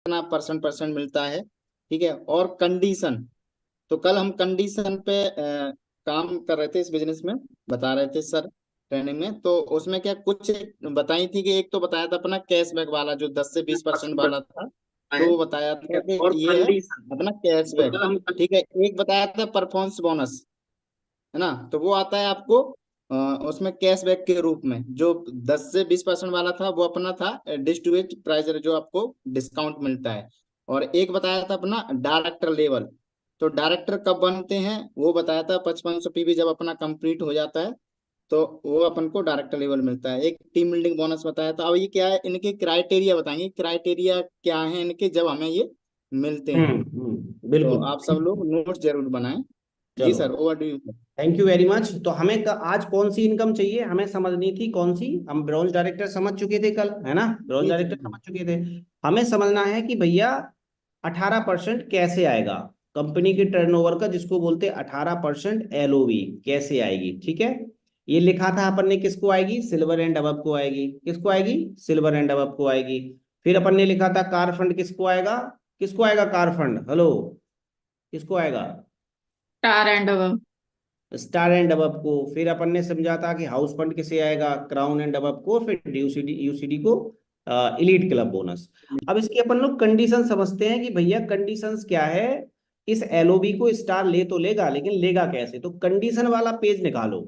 कितना परसेंट मिलता है, ठीक है। और कंडीशन, तो कल हम कंडीशन पे काम कर रहे थे, इस बिजनेस में बता रहे थे सर ट्रेनिंग में। तो उसमें क्या कुछ बताई थी कि एक तो बताया था अपना कैशबैक वाला जो 10 से 20% वाला था, तो वो बताया था कि और ये है कंडीशन, अपना तो कैशबैक, कल हम ठीक है। एक बताया था परफॉर्मेंस बोनस, है ना, तो वो आता है आपको उसमें कैशबैक के रूप में। जो 10 से 20% वाला था वो अपना था डिस्ट्रीब्यूट प्राइस जो आपको डिस्काउंट मिलता है। और एक बताया था अपना डायरेक्टर लेवल, तो डायरेक्टर कब बनते हैं वो बताया था 5500 पीवी जब अपना कंप्लीट हो जाता है, तो वो अपन को डायरेक्टर लेवल मिलता है। एक टीम बिल्डिंग बोनस बताया था। अब ये क्या है, इनके क्राइटेरिया बताएंगे, क्राइटेरिया क्या है इनके जब हमें ये मिलते हैं। तो बिल्कुल। आप सब लोग नोट जरूर बनाएं। जी चलो, sir, over to you sir. Thank you very much. तो हमें आज कौन सी इनकम चाहिए, हमें समझनी थी कौन सी। हम ब्रॉन्ज डायरेक्टर समझ चुके थे कल, है ना, ब्रॉन्ज जी जी डायरेक्टर जी। समझ चुके थे। हमें समझना है कि भैया 18% कैसे आएगा कंपनी के टर्नओवर का, जिसको बोलते हैं 18% एलओवी, कैसे आएगी, ठीक है। ये लिखा था अपन ने, किसको आएगी, सिल्वर एंड अबव को आएगी। किसको आएगी, सिल्वर एंड अबव को आएगी। फिर अपन ने लिखा था कार फंड किसको आएगा, किसको आएगा कार फंड, हेलो, किसको आएगा, star and above. Star and above को। फिर अपन ने समझा था कि हाउस फंड किसे आएगा, क्राउन एंड अबव को। फिर यूसीडी यूसीडी को इलीट क्लब बोनस। अब इसकी अपन लोग कंडीशन समझते हैं कि भैया कंडीशंस क्या है। इस एलओबी को स्टार ले तो लेगा, लेकिन लेगा कैसे, तो कंडीशन वाला पेज निकालो,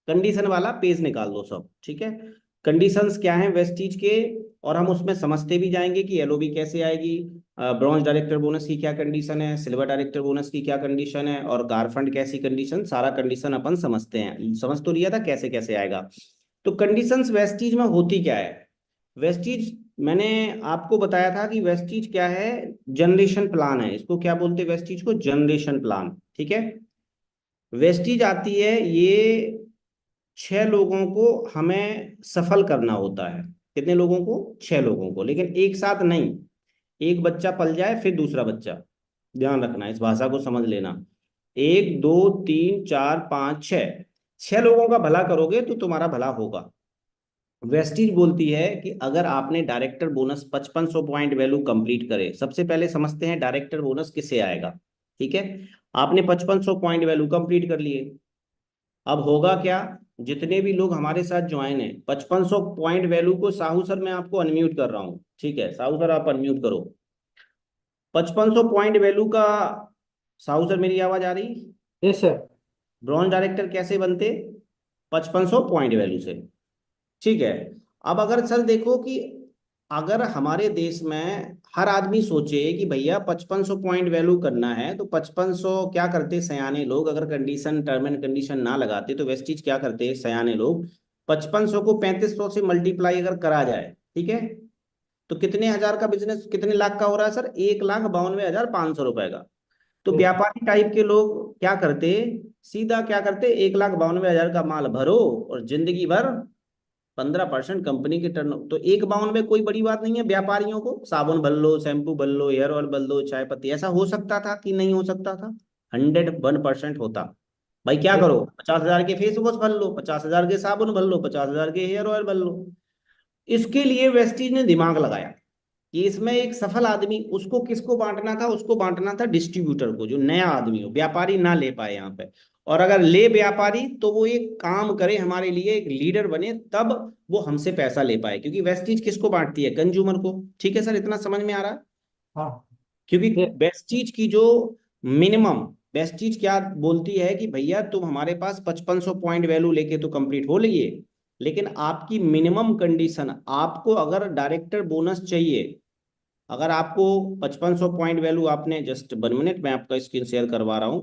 कंडीशन वाला पेज निकाल दो सब, ठीक है। कंडीशंस क्या है वेस्टीज के, और हम उसमें समझते भी जाएंगे कि एलओबी कैसे आएगी, ब्रॉन्ज डायरेक्टर बोनस की क्या कंडीशन है, सिल्वर डायरेक्टर बोनस की क्या कंडीशन है, और कारफंड कैसी कंडीशन, सारा कंडीशन अपन समझते हैं। समझ तो लिया था कैसे कैसे आएगा। तो कंडीशंस वेस्टीज में होती क्या है। वेस्टीज, मैंने आपको बताया था कि वेस्टीज क्या है, जनरेशन प्लान है। इसको क्या बोलते हैं, वेस्टीज को जनरेशन प्लान, ठीक है। वेस्टीज आती है, ये 6 लोगों को हमें सफल करना होता है। कितने लोगों को, 6 लोगों को, लेकिन एक साथ नहीं। एक बच्चा पल जाए फिर दूसरा बच्चा, ध्यान रखना, इस भाषा को समझ लेना। 1 2 3 4 5 6, 6 लोगों का भला करोगे तो तुम्हारा भला होगा। वेस्टीज बोलती है कि अगर आपने director bonus 5500 point value complete करे, सबसे पहले समझते हैं डायरेक्टर बोनस किससे आएगा, ठीक है। आपने 5500 पॉइंट वैल्यू कंप्लीट कर लिए। अब होगा क्या, जितने भी लोग हमारे साथ ज्वाइन है 5500 पॉइंट वैल्यू को, साहू सर मैं आपको अनम्यूट कर रहा हूँ, ठीक है, साहू सर आप अनम्यूट करो। 5500 पॉइंट वैल्यू का, साहू सर मेरी आवाज आ रही, यस सर। ब्रॉन्ज डायरेक्टर कैसे बनते, 5500 पॉइंट वैल्यू से, ठीक है। अब अगर सर देखो कि अगर हमारे देश में हर आदमी सोचे कि भैया 5500 पॉइंट वैल्यू करना है, तो 5500 क्या करते सयाने लोग, अगर कंडीशन टर्म एंड कंडीशन ना लगाते तो वेस्टीज क्या करते सयाने लोग, 5500 को 3500 से मल्टीप्लाई अगर करा जाए, ठीक है, तो कितने हजार का बिजनेस, कितने लाख का हो रहा है सर, 1,92,500 रुपए का। तो व्यापारी टाइप के लोग क्या करते, सीधा क्या करते, 1,92,000 का माल भरो और जिंदगी भर 15% कंपनी के टर्न, तो 1,52 में कोई बड़ी बात नहीं है। व्यापारियों को साबुन भर लो, शैम्पू भर लो, हेयर ऑयल भर लो, चाय पत्ती, ऐसा हो सकता था कि नहीं हो सकता था, 101% होता। भाई क्या करो, 50,000 के फेस वॉश भर लो, 50,000 के साबुन भर लो, 50,000 के हेयर ऑयल भर लो। इसके लिए वेस्टीज ने दिमाग लगाया कि इसमें एक सफल आदमी, उसको किसको बांटना था, उसको बांटना था डिस्ट्रीब्यूटर को, जो नया आदमी हो, व्यापारी ना ले पाए यहाँ पे। और अगर ले व्यापारी तो वो एक काम करे हमारे लिए, एक लीडर बने, तब वो हमसे पैसा ले पाए, क्योंकि वेस्टीज किसको बांटती है, कंज्यूमर को, ठीक है सर, इतना समझ में आ रहा है। हाँ। क्योंकि ये वेस्टीज की जो मिनिमम, वेस्टीज क्या बोलती है कि भैया तुम हमारे पास 5500 पॉइंट वैल्यू लेके तो कंप्लीट हो लिए, लेकिन आपकी मिनिमम कंडीशन, आपको अगर डायरेक्टर बोनस चाहिए, अगर आपको 5500 पॉइंट वैल्यू, आपने जस्ट 1 मिनट में आपका स्क्रीन शेयर करवा रहा हूं,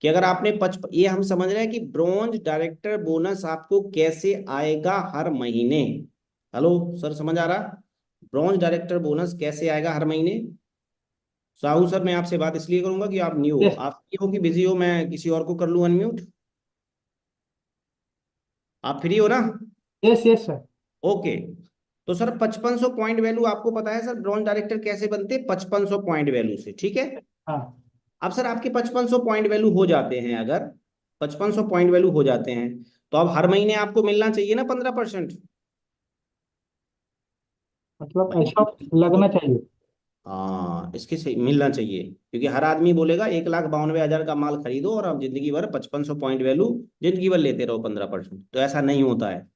कि अगर आपने 55, ये हम समझ रहे हैं कि ब्रॉन्ज डायरेक्टर बोनस आपको कैसे आएगा हर महीने, हेलो सर समझ आ रहा, ब्रॉन्ज डायरेक्टर बोनस कैसे आएगा हर महीने। साहू सर मैं आपसे बात इसलिए करूंगा कि आप न्यू हो, यस आप फ्री हो कि बिजी हो, मैं किसी और को कर लूं अनम्यूट, आप फ्री हो ना, यस यस सर। ओके। तो सर 5500 पॉइंट वैल्यू आपको पता है सर, ब्रॉन्ज डायरेक्टर कैसे बनते, 5500 पॉइंट वैल्यू से, ठीक है। हाँ। अब सर आपके 5500 पॉइंट वैल्यू हो जाते हैं, अगर 5500 पॉइंट वैल्यू हो जाते हैं, तो अब हर महीने आपको मिलना चाहिए ना 15%। मतलब भाई ऐसा लगना चाहिए। हाँ, इसके से मिलना चाहिए, क्योंकि हर आदमी बोलेगा 1,92,000 का माल खरीदो और आप जिंदगी भर 5500 पॉइंट वैल्यू जिंदगी भर लेते रहो 15%। तो ऐसा नहीं होता है।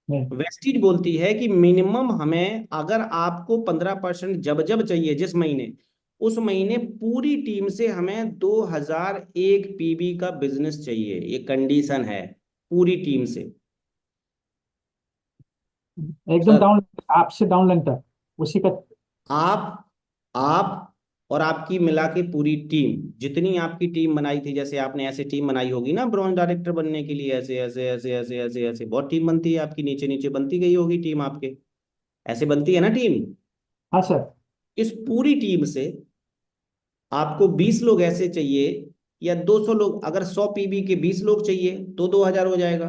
नहीं। वेस्टीज बोलती है कि मिनिमम हमें, अगर आपको 15% जब जब चाहिए जिस महीने, उस महीने पूरी टीम से हमें 2001 पीबी का बिजनेस चाहिए, ये कंडीशन है पूरी टीम से। एकदम सर, डाउन, आपसे डाउन लाइन तक उसी का। आप और आपकी मिला के पूरी टीम, जितनी आपकी टीम बनाई थी, जैसे आपने ऐसे टीम बनाई होगी ना ब्रॉन्ज डायरेक्टर बनने के लिए, ऐसे ऐसे ऐसे ऐसे ऐसे ऐसे बहुत टीम बनती है आपकी, नीचे नीचे बनती गई होगी टीम आपके, ऐसे बनती है ना टीम। हाँ सर। इस पूरी टीम से आपको 20 लोग ऐसे चाहिए, या 200 लोग, अगर 100 पीबी के 20 लोग चाहिए तो 2,000 हो जाएगा,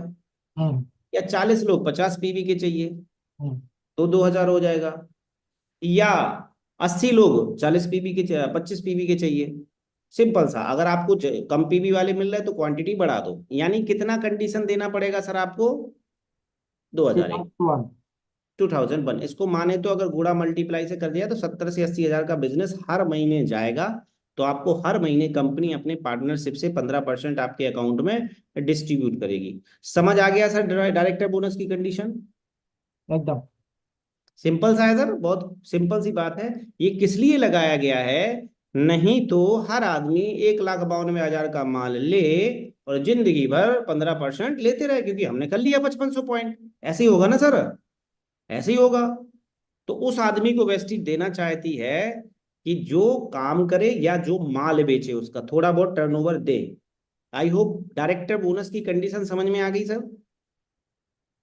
हम्म। या 40 लोग 50 पीबी के चाहिए हम्म। तो 2,000 हो जाएगा, या 80 लोग 40 पीबी के 25 पीबी के चाहिए। सिंपल सा, अगर आपको कम पीबी वाले मिल रहे हैं तो क्वांटिटी बढ़ा दो। यानी कितना कंडीशन देना पड़ेगा सर आपको? 2001, 2001। 2001। इसको माने तो अगर गुणा मल्टीप्लाई से कर दिया तो 70 से 80,000 का बिजनेस हर महीने जाएगा। तो आपको हर महीने कंपनी अपने पार्टनरशिप से 15% आपके अकाउंट में डिस्ट्रीब्यूट करेगी। समझ आ गया सर डायरेक्टर बोनस की कंडीशन? एकदम। सिंपल सा है सर, बहुत सिंपल सी बात है। ये किस लिए लगाया गया है? नहीं तो हर आदमी 1,92,000 का माल ले और जिंदगी भर 15% लेते रहे, क्योंकि हमने कर लिया 5500 पॉइंट। ऐसे ही होगा ना सर? ऐसे ही होगा। तो उस आदमी को वेस्टेज देना चाहती है कि जो काम करे या जो माल बेचे उसका थोड़ा बहुत turnover they. I hope director bonus की कंडीशन समझ में आ गई सर।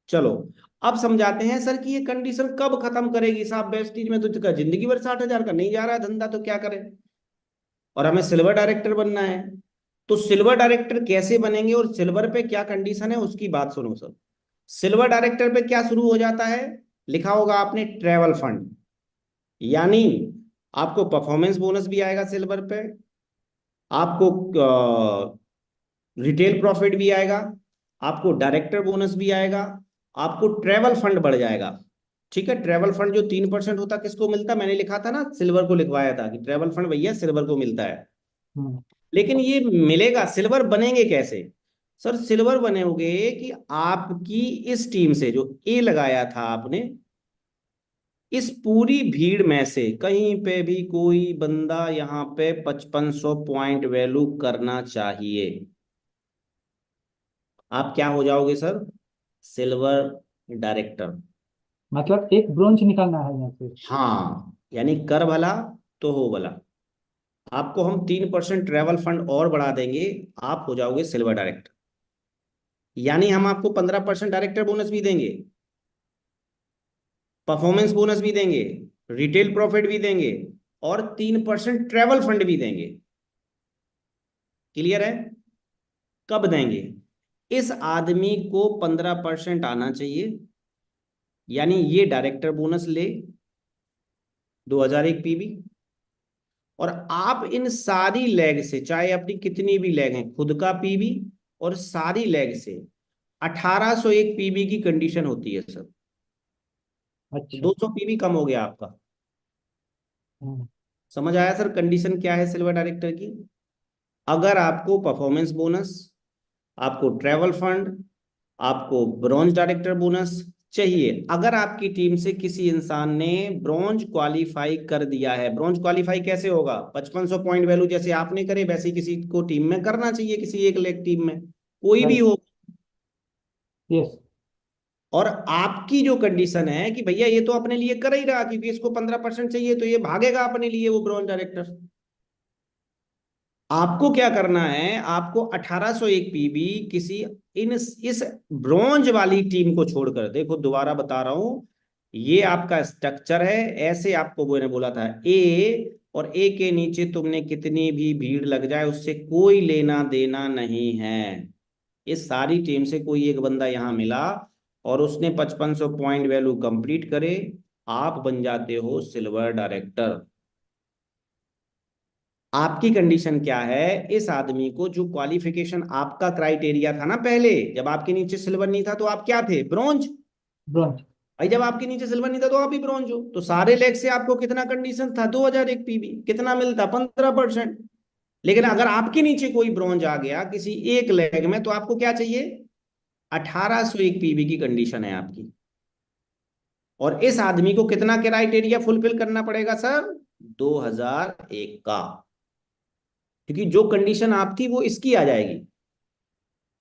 चलो, अब समझाते हैं सर कि ये कंडीशन कब खत्म करेगी साहब वेस्टीज में, तो जिंदगी भर 60,000 का नहीं जा रहा है धंधा, तो क्या करें? और हमें सिल्वर डायरेक्टर बनना है। तो सिल्वर डायरेक्टर कैसे बनेंगे और सिल्वर पे क्या कंडीशन है उसकी बात सुनो सर। सिल्वर डायरेक्टर पे क्या शुरू हो जाता है? लिखा होगा आपने ट्रेवल फंड, यानी आपको परफॉर्मेंस बोनस भी आएगा सिल्वर पे, आपको रिटेल प्रॉफिट भी आएगा, आपको डायरेक्टर बोनस भी आएगा, आपको ट्रेवल फंड बढ़ जाएगा। ठीक है, ट्रेवल फंड जो 3% होता किसको मिलता? मैंने लिखा था ना, सिल्वर को लिखवाया था कि ट्रेवल फंड भैया सिल्वर को मिलता है। हम्म। लेकिन ये मिलेगा, सिल्वर बनेंगे कैसे? सर सिल्वर बनेंगे कि आपकी इस टीम से जो ए लगाया था आपने, इस पूरी भीड़ में से कहीं पे भी कोई बंदा यहाँ पे 5500 पॉइंट वैल्यू करना चाहिए, आप क्या हो जाओगे सर? Silver director. मतलब एक ब्रोंज निकालना है यहाँ से। हाँ, यानी कर भला तो हो भला। आपको हम 3% ट्रेवल फंड और बढ़ा देंगे, आप हो जाओगे सिल्वर डायरेक्टर। यानी हम आपको 15% डायरेक्टर बोनस भी देंगे, परफॉर्मेंस बोनस भी देंगे, रिटेल प्रॉफिट भी देंगे, और 3% ट्रेवल फंड भी देंगे। क्लियर है? कब देंगे? इस आदमी को 15% आना चाहिए, यानी ये डायरेक्टर बोनस ले 2001 पीबी, और आप इन सारी लेग से, चाहे अपनी कितनी भी लेग हैं, खुद का पीबी और सारी लेग से 1801 पीबी की कंडीशन होती है सर। अच्छा। 200 पीबी कम हो गया आपका। हम्म। समझ आया सर कंडीशन क्या है सिल्वर डायरेक्टर की? अगर आपको परफॉर्मेंस बोनस, आपको ट्रैवल फंड, आपको ब्रॉन्ज डायरेक्टर बोनस चाहिए, अगर आपकी टीम से किसी इंसान ने ब्रॉन्ज क्वालिफाई कर दिया है, ब्रॉन्ज क्वालिफाई कैसे होगा? 5500 पॉइंट वैल्यू जैसे आपने करे वैसे किसी को टीम में करना चाहिए, किसी एक लेग टीम में, कोई भी राइट। हो। यस। और आपकी जो कंडीशन है कि भैया ये तो अपने लिए कर ही रहा, क्योंकि इसको 15% चाहिए, तो ये भागेगा अपने लिए वो ब्रॉन्ज डायरेक्टर। आपको क्या करना है? आपको 1801 पीबी किसी इन इस ब्रॉन्ज वाली टीम को छोड़कर, देखो दोबारा बता रहा हूं, ये आपका स्ट्रक्चर है, ऐसे आपको मैंने बोला था ए, और ए के नीचे तुमने कितनी भी भीड़ लग जाए उससे कोई लेना देना नहीं है। इस सारी टीम से कोई एक बंदा यहां मिला और उसने 5500 पॉइंट वैल्यू कंप्लीट करे, आप बन जाते हो सिल्वर डायरेक्टर। आपकी कंडीशन क्या है? इस आदमी को जो क्वालिफिकेशन आपका क्राइटेरिया था ना पहले, जब आपके नीचे सिल्वर नहीं था तो आप क्या थे? ब्रॉन्ज। ब्रोंज। भाई जब आपके नीचे सिल्वर नहीं था तो आप ही ब्रॉन्ज हो, तो सारे लेग से आपको कितना कंडीशन था, 2001 पीबी, कितना मिलता, 15%। लेकिन अगर आपके नीचे कोई ब्रॉन्ज आ गया किसी एक लेग में, तो आपको क्या चाहिए, 1801 पीबी की कंडीशन है आपकी। और इस आदमी को कितना क्राइटेरिया फुलफिल करना पड़ेगा सर, 2001 का, क्योंकि जो कंडीशन आप थी वो इसकी आ जाएगी,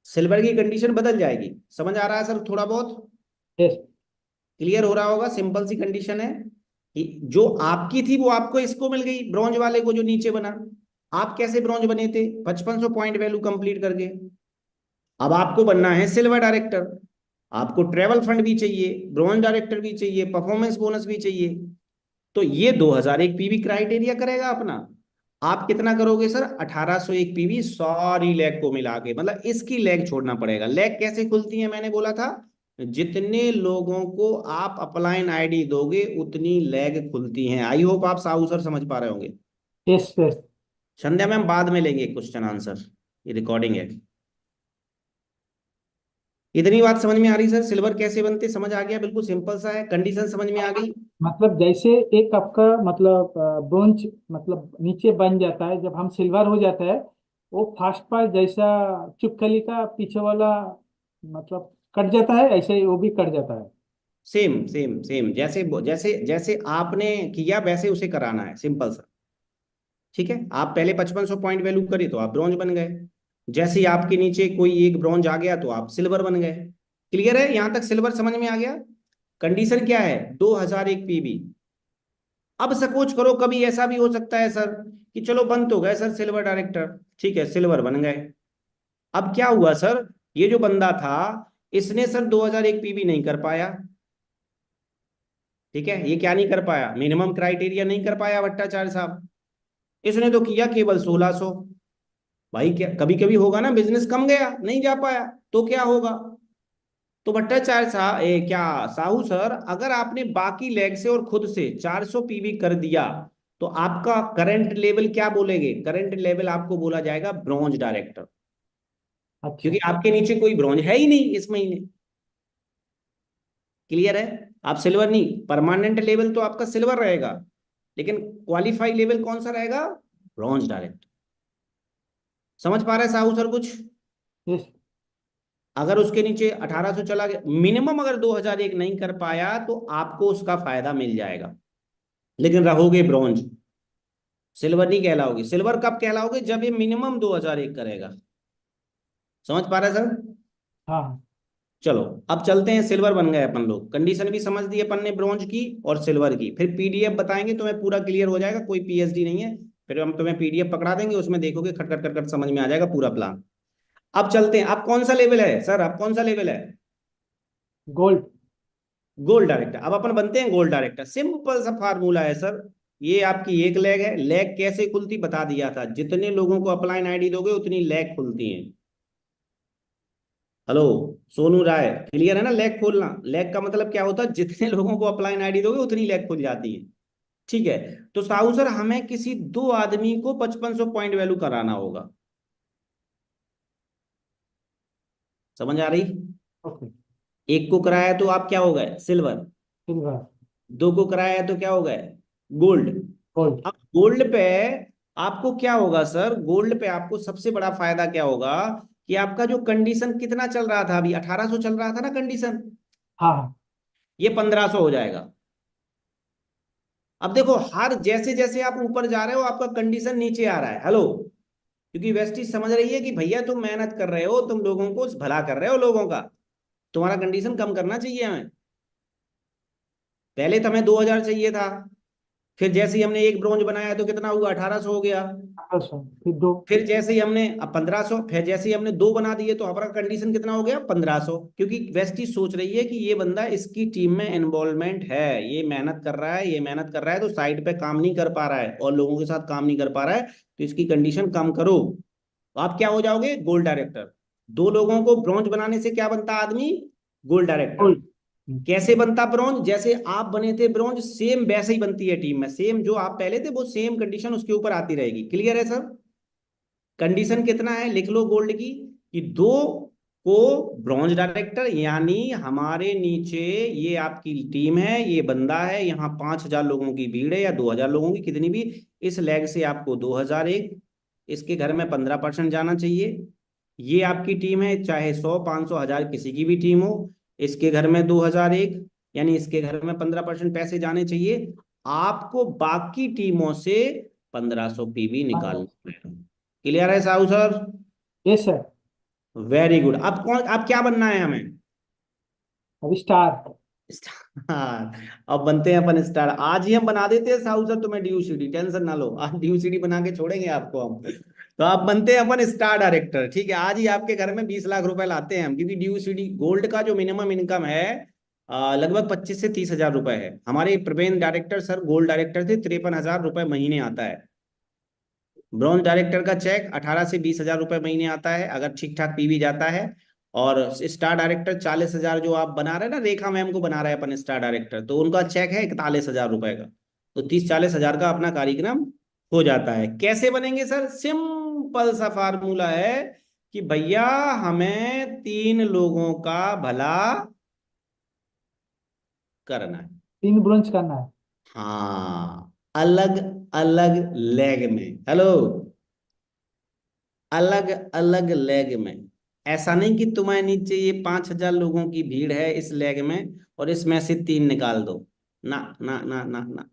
सिल्वर की कंडीशन बदल जाएगी। समझ आ रहा है सर थोड़ा बहुत, यस। क्लियर हो रहा होगा, सिंपल सी कंडीशन है कि जो आपकी थी वो आपको इसको मिल गई, ब्रॉन्ज वाले को जो नीचे बना। आप कैसे ब्रॉन्ज बने थे, 5500 पॉइंट वैल्यू कंप्लीट करके। अब आपको बनना है सिल्वर डायरेक्टर, आपको ट्रेवल फंड भी चाहिए, ब्रॉन्ज डायरेक्टर भी चाहिए, परफॉर्मेंस बोनस भी चाहिए। तो ये 2001 पीवी क्राइटेरिया करेगा अपना। आप कितना करोगे सर, 1801 पीवी सारी लेग को मिला के, मतलब इसकी लेग छोड़ना पड़ेगा। लेग कैसे खुलती है, मैंने बोला था, जितने लोगों को आप अपलाइन आईडी दोगे उतनी लेग खुलती हैं। आई होप आप साहू सर समझ पा रहे होंगे। Yes yes. संध्या मैम बाद में लेंगे क्वेश्चन आंसर, ये रिकॉर्डिंग है। इतनी बात समझ में आ रही सर, सिल्वर कैसे बनते समझ आ गया, बिल्कुल सिंपल सा है, कंडीशन समझ में आ गई। मतलब जैसे एक आपका मतलब ब्रोंज मतलब नीचे बन जाता है, जब हम सिल्वर हो जाता है वो फास्ट पास जैसा चुपकली का पीछे वाला मतलब कट जाता है, ऐसे ही वो भी कट जाता है। सेम सेम सेम, जैसे जैसे जैसे आपने किया वैसे उसे कराना है, सिंपल सा। ठीक है, आप पहले 5500 पॉइंट वैल्यू करी तो आप ब्रॉन्ज बन गए, जैसे ही आपके नीचे कोई एक ब्रॉन्ज आ गया तो आप सिल्वर बन गए। क्लियर है, यहां तक सिल्वर समझ में आ गया। कंडीशन क्या है, 2001 पीबी। अब सपोज करो कभी ऐसा भी हो सकता है सर कि चलो बन तो गए सर सिल्वर डायरेक्टर, ठीक है सिल्वर बन गए। अब क्या हुआ सर, ये जो बंदा था इसने सर 2001 पीबी नहीं कर पाया। ठीक है, ये क्या नहीं कर पाया, मिनिमम क्राइटेरिया नहीं कर पाया भट्टाचार्य साहब। इसने तो किया केवल 1600। भाई क्या कभी कभी होगा ना, बिजनेस कम गया नहीं जा पाया, तो क्या होगा। तो भट्टाचार्य साहब क्या साहू सर, अगर आपने बाकी लेग से और खुद से 400 पीवी कर दिया तो आपका करंट लेवल क्या बोलेंगे, करंट लेवल आपको बोला जाएगा ब्रॉन्ज डायरेक्टर, अच्छा। क्योंकि आपके नीचे कोई ब्रॉन्ज है ही नहीं इस महीने। क्लियर है, आप सिल्वर नहीं, परमानेंट लेवल तो आपका सिल्वर रहेगा, लेकिन क्वालिफाई लेवल कौन सा रहेगा, ब्रॉन्ज डायरेक्टर। समझ पा रहे हैं साहू सर कुछ। यस। अगर उसके नीचे 1800 चला गया मिनिमम, अगर 2001 नहीं कर पाया तो आपको उसका फायदा मिल जाएगा, लेकिन रहोगे ब्रॉन्ज, सिल्वर नहीं कहलाओगे। सिल्वर कब कहलाओगे, जब ये मिनिमम 2001 करेगा। समझ पा रहे हैं सर। हाँ हाँ। चलो अब चलते हैं, सिल्वर बन गए अपन लोग, कंडीशन भी समझ दी अपन ने ब्रॉन्ज की और सिल्वर की। फिर पीडीएफ बताएंगे तुम्हें, पूरा क्लियर हो जाएगा, कोई पीएचडी नहीं है। फिर हम तुम्हें पीडीएफ पकड़ा देंगे, उसमें देखोगे खट खट खट खट समझ में आ जाएगा पूरा प्लान। अब चलते हैं, अब कौन सा लेवल है सर, अब कौन सा लेवल है, गोल्ड। Gold director. अब अपन बनते हैं गोल्ड डायरेक्टर, सिंपल सा फार्मूला है सर। ये आपकी एक लेग है, लेग कैसे खुलती बता दिया था, जितने लोगों को अपलाइन आईडी दोगे उतनी लेग खुलती है। हेलो सोनू राय, क्लियर है ना, लेग खोलना, लेग का मतलब क्या होता है, जितने लोगों को अपलाइन आईडी दोगे उतनी लेग खुल जाती है। ठीक है, तो साहू सर हमें किसी दो आदमी को 5500 पॉइंट वैल्यू कराना होगा। समझ आ रही, ओके। एक को कराया तो आप क्या हो गए, सिल्वर। सिल्वर। दो को कराया तो क्या हो गए, गोल्ड। गोल्ड। अब गोल्ड पे आपको क्या होगा सर, गोल्ड पे आपको सबसे बड़ा फायदा क्या होगा कि आपका जो कंडीशन कितना चल रहा था, अभी 1800 चल रहा था ना कंडीशन, हाँ हाँ। ये 1500 हो जाएगा। अब देखो हर जैसे जैसे आप ऊपर जा रहे हो आपका कंडीशन नीचे आ रहा है। हेलो, क्योंकि वेस्टीज समझ रही है कि भैया तुम मेहनत कर रहे हो, तुम लोगों को भला कर रहे हो लोगों का, तुम्हारा कंडीशन कम करना चाहिए हमें। पहले तो हमें 2000 चाहिए था, फिर जैसे ही हमने एक ब्रॉन्ज बनाया तो कितना हुआ, 1800 हो गया। 1800 फिर दो। फिर जैसे ही हमने अब 1500, फिर जैसे ही हमने दो बना दिए तो हमारा कंडीशन कितना हो गया, 1500। क्योंकि वेस्टी सोच रही है कि ये बंदा इसकी टीम में इन्वॉल्वमेंट है, ये मेहनत कर रहा है, ये मेहनत कर रहा है, तो साइड पे काम नहीं कर पा रहा है और लोगों के साथ काम नहीं कर पा रहा है, तो इसकी कंडीशन कम करो। तो आप क्या हो जाओगे, गोल्ड डायरेक्टर। दो लोगों को ब्रॉन्ज बनाने से क्या बनता आदमी, गोल्ड डायरेक्टर। गोल्ड। कैसे बनता ब्रॉन्ज, जैसे आप बने थे ब्रॉन्ज सेम वैसे ही बनती है टीम में, सेम जो आप पहले थे वो सेम कंडीशन उसके ऊपर आती रहेगी। क्लियर है सर। कंडीशन कितना है लिख लो गोल्ड की, कि दो को ब्रॉन्ज डायरेक्टर, यानी हमारे नीचे ये आपकी टीम है, ये बंदा है, यहाँ 5,000 लोगों की भीड़ है या 2,000 लोगों की, कितनी भी, इस लैग से आपको 2,001, इसके घर में 15% जाना चाहिए। ये आपकी टीम है, चाहे 100, 500, 1,000 किसी की भी टीम हो, इसके घर में 2,001, यानी इसके घर में 15% पैसे जाने चाहिए। आपको बाकी टीमों से 1,500 पीवी निकालना है। क्लियर है Sahu sir? Yes sir. Very good. अब क्या बनना है हमें? अभी स्टार। स्टार। अब बनते हैं अपन स्टार। आज ही हम बना देते हैं साहू सर तुम्हें DUCD, टेंशन ना लो, आज DUCD बना के छोड़ेंगे आपको हम। तो आप बनते हैं अपन स्टार डायरेक्टर, ठीक है? आज ही आपके घर में 20 लाख रुपए लाते हैं हम, क्योंकि DUCD गोल्ड का जो मिनिमम इनकम है लगभग 25 से 30,000 रुपए है। हमारे Praveen director sir gold director थे, 53,000 रुपए महीने आता है। ब्रॉन्ज डायरेक्टर का चेक 18 से 20,000 रुपए महीने आता है, अगर ठीक ठाक पीवी जाता है। और स्टार डायरेक्टर 40,000 जो आप बना रहे हैं ना, रेखा मैम को बना रहे हैं अपन स्टार डायरेक्टर, तो उनका चेक है 41,000 रुपए का। तो 30-40,000 का अपना कार्यक्रम हो जाता है। कैसे बनेंगे सर? सिंपल सा फार्मूला है कि भैया हमें 3 लोगों का भला करना है। 3 ब्रांच करना है। हाँ, अलग अलग लेग में। हेलो, अलग अलग लेग में। ऐसा नहीं कि तुम्हारे नीचे ये 5,000 लोगों की भीड़ है इस लेग में और इसमें से 3 निकाल दो। ना ना ना ना ना।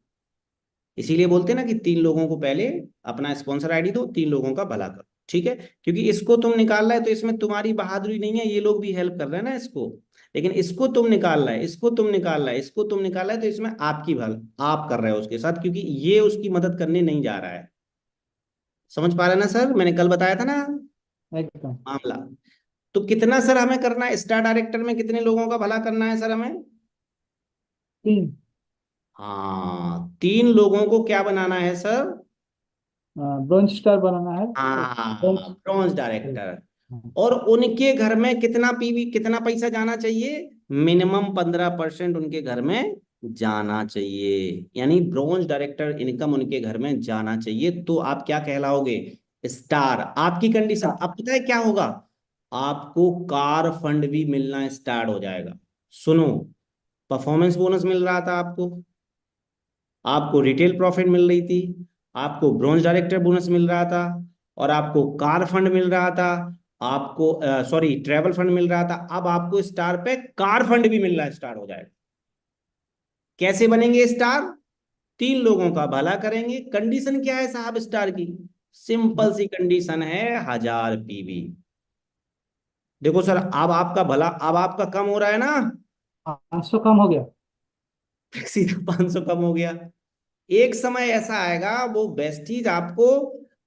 इसीलिए बोलते हैं ना कि 3 लोगों को पहले अपना स्पॉन्सर आईडी दो, 3 लोगों का भला करो, ठीक है? क्योंकि इसको तुम निकाल रहा है तो इसमें तुम्हारी बहादुरी नहीं है, ये लोग भी हेल्प कर रहे हैं ना इसको। लेकिन इसको तुम निकाल रहा है, इसको तुम निकाल रहा है, इसको तुम निकाल रहा है, तो इसमें आपकी भला आप कर रहे हो उसके साथ, क्योंकि ये उसकी मदद करने नहीं जा रहा है। समझ पा रहे हैं ना सर? मैंने कल बताया था ना एकदम। मामला। तो कितना सर हमें करना है स्टार डायरेक्टर में? कितने लोगों का भला करना है सर हमें? 3 हाँ, 3 लोगों को क्या बनाना है सर? ब्रॉन्ज स्टार बनाना है। हाँ, ब्रॉन्ज। Bronze director. और उनके घर में कितना पीवी, कितना पैसा जाना चाहिए? मिनिमम 15% उनके घर में जाना चाहिए, यानी ब्रॉन्ज डायरेक्टर इनकम उनके घर में जाना चाहिए। तो आप क्या कहलाओगे? स्टार। आपकी कंडीशन अब पता है क्या होगा? आपको कार फंड भी मिलना स्टार्ट हो जाएगा। सुनो, परफॉर्मेंस बोनस मिल रहा था आपको, आपको रिटेल प्रॉफिट मिल रही थी, आपको ब्रॉन्ज डायरेक्टर बोनस मिल रहा था, और आपको कार फंड मिल रहा था, आपको सॉरी ट्रैवल फंड मिल रहा था। अब आपको स्टार पे कार फंड भी मिलना स्टार्ट हो जाएगा। कैसे बनेंगे स्टार? 3 लोगों का भला करेंगे। कंडीशन क्या है साहब स्टार की? सिंपल सी कंडीशन है, 1,000 पीवी। देखो सर, अब आपका भला, अब आपका कम हो रहा है ना, 500 कम हो गया। सीधा 500 कम हो गया। एक समय ऐसा आएगा वो बेस्टीज आपको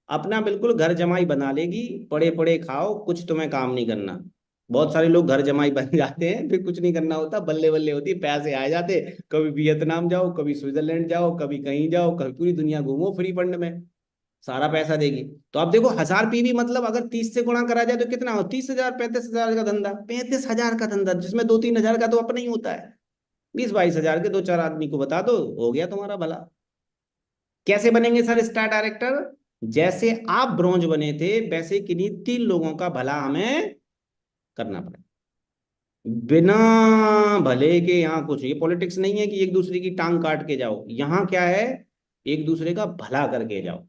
अपना बिल्कुल घर जमाई बना लेगी, पड़े पड़े खाओ, कुछ तुम्हें काम नहीं करना। बहुत सारे लोग घर जमाई बन जाते हैं, फिर कुछ नहीं करना होता, बल्ले बल्ले होती है, पैसे आ जाते, कभी वियतनाम जाओ, कभी स्विट्जरलैंड जाओ, कभी कहीं जाओ, कभी पूरी दुनिया घूमो फ्री फंड में, सारा पैसा देगी। तो आप देखो 1,000 पीवी मतलब अगर 30 से गुणा करा जाए तो कितना हो? 30,000, 35,000 का धंधा, 35,000 का धंधा, जिसमें 2-3 हजार का तो अपना ही होता है। 20-22 हजार के 2-4 आदमी को बता दो, हो गया तुम्हारा भला। कैसे बनेंगे सर स्टार डायरेक्टर? जैसे आप ब्रॉन्ज बने थे वैसे किन्हीं 3 लोगों का भला हमें करना पड़ेगा। बिना भले के यहाँ कुछ, ये पॉलिटिक्स नहीं है कि एक दूसरे की टांग काट के जाओ, यहाँ क्या है, एक दूसरे का भला करके जाओ।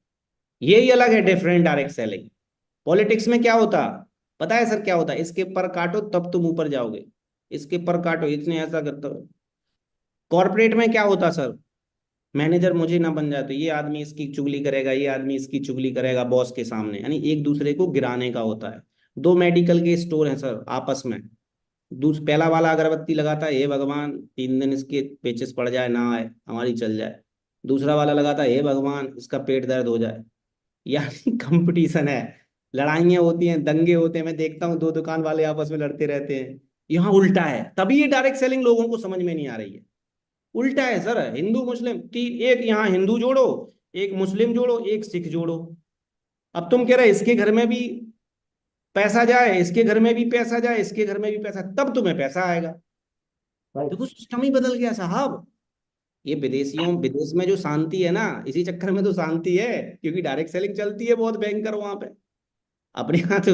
यही अलग है डिफरेंट डायरेक्ट सेलिंग। पॉलिटिक्स में क्या होता पता है सर? क्या होता है, इसके पर काटो तब तुम ऊपर जाओगे, इसके पर काटो, इसने ऐसा करता। कॉर्पोरेट में क्या होता सर? मैनेजर मुझे ना बन जाए तो ये आदमी इसकी चुगली करेगा, ये आदमी इसकी चुगली करेगा बॉस के सामने, यानी एक दूसरे को गिराने का होता है। 2 मेडिकल के स्टोर हैं सर आपस में, पहला वाला अगरबत्ती लगाता है, हे भगवान 3 दिन इसके पेचिस पड़ जाए, ना आए, हमारी चल जाए। दूसरा वाला लगाता है, हे भगवान इसका पेट दर्द हो जाए। यानी कंपटीशन है, लड़ाइयाँ होती हैं, दंगे होते हैं। मैं देखता हूँ 2 दुकान वाले आपस में लड़ते रहते हैं। यहाँ उल्टा है, तभी ये डायरेक्ट सेलिंग लोगों को समझ में नहीं आ रही है। उल्टा है सर, हिंदू मुस्लिम एक यहाँ हिंदू जोड़ो, एक मुस्लिम जोड़ो, एक सिख जोड़ो। अब तुम कह रहे इसके घर में भी पैसा जाए, इसके घर में भी पैसा जाए, इसके घर में भी पैसा, तब तुम्हें पैसा आएगा। देखो सिस्टम ही बदल गया साहब। ये विदेश में जो शांति है ना, इसी चक्कर में तो शांति है, क्योंकि डायरेक्ट सेलिंग चलती है बहुत भयंकर वहां पे। अपने यहाँ तो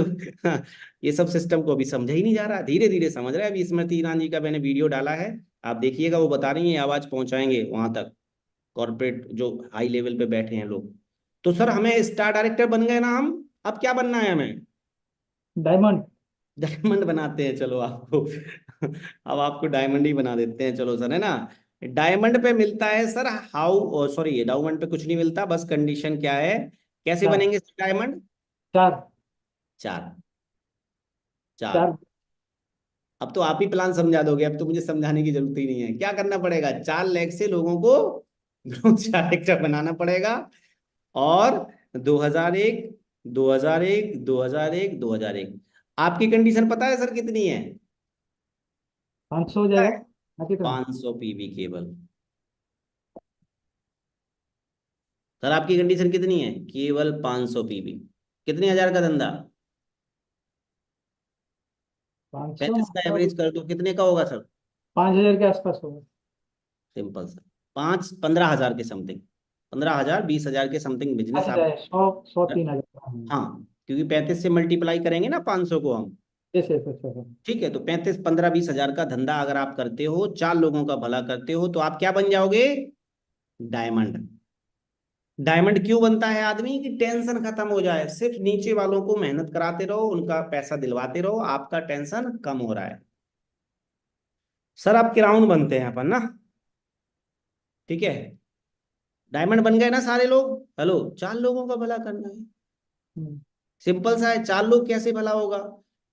ये सब सिस्टम को अभी समझा ही नहीं जा रहा, धीरे धीरे समझ रहा है। अभी स्मृति ईरानी का मैंने वीडियो डाला है, आप देखिएगा, वो बता रही है आवाज पहुंचाएंगे वहां तक, कॉर्पोरेट जो हाई लेवल पे बैठे हैं लोग। तो सर हमें स्टार डायरेक्टर बन गए ना हम, अब क्या बनना है हमें? डायमंड। डायमंड बनाते हैं चलो आपको। अब आपको डायमंड ही बना देते हैं चलो सर, है ना। डायमंड पे मिलता है सर हाउ, सॉरी डायमंड पे कुछ नहीं मिलता, बस कंडीशन क्या है, कैसे चार। बनेंगे डायमंड? चार। चार। चार। चार। अब तो आप ही प्लान समझा दोगे, अब तो मुझे समझाने की जरूरत ही नहीं है। क्या करना पड़ेगा, 4 लाख से लोगों को डायरेक्टर बनाना पड़ेगा, और 2001, 2001, 2001, 2001। आपकी कंडीशन पता है सर कितनी है? 500 हो जाएगा ना कितना? 500 पीवी केवल। सर आपकी कंडीशन कितनी है? केवल 500 पीवी। कितने हजार का धंधा? 500 35 का मतलब एवरेज कर दो, कितने का होगा सर? 5,000 के आसपास होगा। सिंपल सर, 15 हजार के समथिंग, 15 हजार 20 हजार के समथिंग आ बिजनेस आप। जाए 100, 100, 3,000। हाँ, क्योंकि 35 से मल्टीप्लाई करेंगे ना 500 को हम। ऐसे ऐसे ऐसे ऐसे। ठीक है, तो 35, 15, 20 हजार का धंधा अगर आप करते हो, 4 लोगों का भला करते हो, तो आप क्या बन जाओगे? डायमंड। डायमंड क्यों बनता है आदमी? की टेंशन खत्म हो जाए, सिर्फ नीचे वालों को मेहनत कराते रहो, उनका पैसा दिलवाते रहो, आपका टेंशन कम हो रहा है। सर आप क्राउन बनते हैं अपन ना, ठीक है। डायमंड बन गए ना सारे लोग, हेलो, 4 लोगों का भला करना है। हम्म। सिंपल सा है, 4 लोग कैसे भला होगा?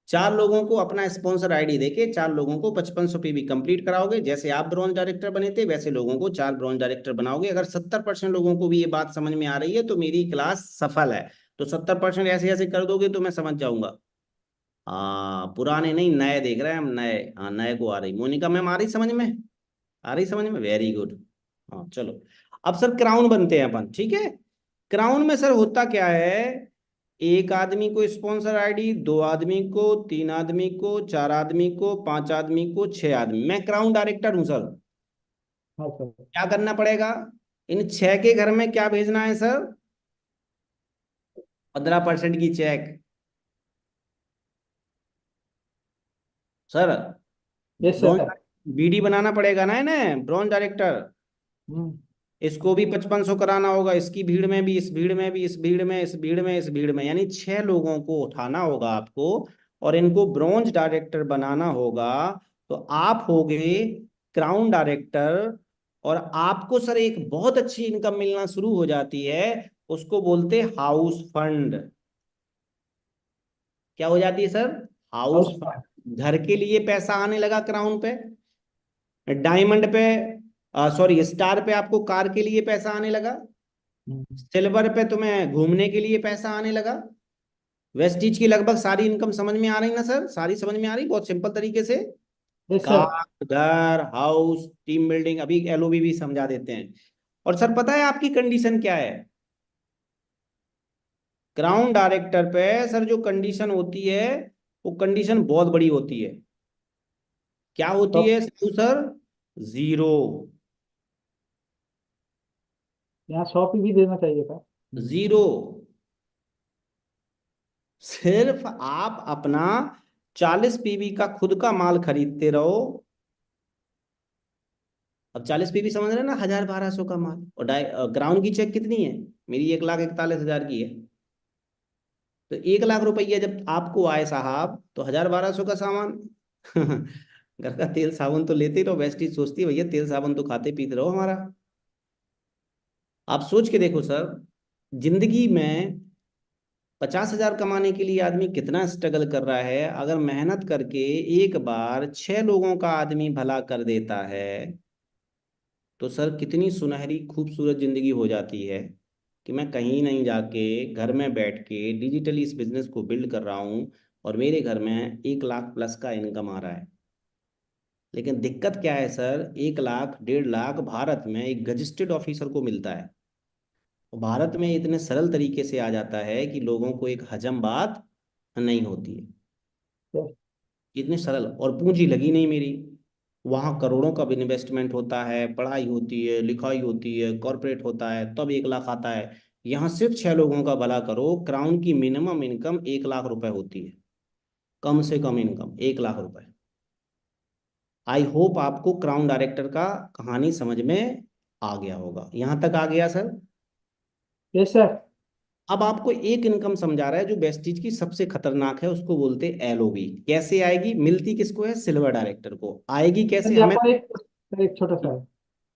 4 लोगों को अपना स्पॉन्सर आईडी देके 4 लोगों को 5500 पीवी कंप्लीट कराओगे, जैसे आप ब्रॉन्ज डायरेक्टर बने थे वैसे लोगों को 4 ब्रॉन्ज डायरेक्टर बनाओगे। अगर 70% लोगों को भी ये बात समझ में आ रही है तो मेरी क्लास सफल है। तो 70% ऐसे ऐसे कर दोगे तो मैं समझ जाऊंगा। हाँ, पुराने नहीं नए देख रहे हैं हम, नए, हाँ नए को आ रही। मोनिका मैम आ रही समझ में? आ रही समझ में, वेरी गुड। हाँ चलो, अब सर क्राउन बनते हैं अपन, ठीक है। क्राउन में सर होता क्या है, एक आदमी को स्पॉन्सर आईडी, 2 आदमी को, 3 आदमी को, 4 आदमी को, 5 आदमी को, 6 आदमी। मैं क्राउन डायरेक्टर हूं सर। हाँ सर। क्या करना पड़ेगा, इन 6 के घर में क्या भेजना है सर? 15% की check sir. Yes bronze sir. BD बनाना पड़ेगा ना इन्हें, ब्रॉन्ज डायरेक्टर। हम्म। इसको भी 5500 कराना होगा, इसकी भीड़ में भी, इस भीड़ में भी, इस भीड़ में, इस भीड़ में, इस भीड़ में, यानी 6 लोगों को उठाना होगा आपको, और इनको ब्रॉन्ज डायरेक्टर बनाना होगा। तो आप हो गए क्राउन डायरेक्टर, और आपको सर एक बहुत अच्छी इनकम मिलना शुरू हो जाती है, उसको बोलते हाउस फंड। क्या हो जाती है sir? House house park. Fund. घर के लिए पैसा आने लगा क्राउन पे, डायमंड पे, सॉरी स्टार पे आपको कार के लिए पैसा आने लगा, सिल्वर पे तुम्हें घूमने के लिए पैसा आने लगा। वेस्टीज की लगभग सारी इनकम समझ में आ रही ना सर? सारी समझ में आ रही बहुत सिंपल तरीके से। Yes sir. कार, घर, हाउस, टीम बिल्डिंग, अभी एलओबी भी समझा देते हैं। और सर पता है आपकी कंडीशन क्या है? क्राउन डायरेक्टर पे सर जो कंडीशन होती है, वो कंडीशन बहुत बड़ी होती है। क्या तो होती है सर? जीरो। यहाँ 100 भी देना चाहिए था। जीरो। सिर्फ आप अपना 40 पीवी का खुद का माल खरीदते रहो। अब 40 पीवी समझ रहे हैं ना, 1000-1200 का माल, और ग्राउंड की चेक कितनी है? मेरी 1,41,000 की है। तो 1 लाख रुपया जब आपको आए साहब, तो 1000-1200 का सामान। घर का तेल साबुन तो लेते ही रहो, वेस्टीज सोचती है भैया तेल साबुन तो खाते पीते रहो हमारा। आप सोच के देखो सर, जिंदगी में 50,000 कमाने के लिए आदमी कितना स्ट्रगल कर रहा है। अगर मेहनत करके एक बार 6 लोगों का आदमी भला कर देता है, तो सर कितनी सुनहरी खूबसूरत जिंदगी हो जाती है, कि मैं कहीं नहीं जाके घर में बैठ के डिजिटली इस बिजनेस को बिल्ड कर रहा हूँ, और मेरे घर में 1 लाख प्लस का इनकम आ रहा है। लेकिन दिक्कत क्या है सर, 1 लाख 1.5 लाख भारत में एक गजिस्टेड ऑफिसर को मिलता है, और भारत में इतने सरल तरीके से आ जाता है कि लोगों को एक हजम बात नहीं होती है। यस। इतने सरल, और पूंजी लगी नहीं मेरी। वहाँ करोड़ों का इन्वेस्टमेंट होता है, पढ़ाई होती है, लिखाई होती है, कॉर्पोरेट होता है, तब 1 लाख आता है। यहाँ सिर्फ 6 लोगों का भला करो, क्राउन की मिनिमम इनकम 1 लाख रुपए होती है, कम से कम इनकम 1 लाख रुपए। आई होप आपको क्राउन डायरेक्टर का कहानी समझ में आ गया होगा, यहां तक आ गया सर? Yes sir. अब आपको एक इनकम समझा रहा है जो वेस्टीज की सबसे खतरनाक है, उसको बोलते हैं एलओबी। कैसे आएगी, मिलती किसको है, सिल्वर डायरेक्टर को, आएगी सर कैसे यहाँ हमें। पर एक छोटा सा है।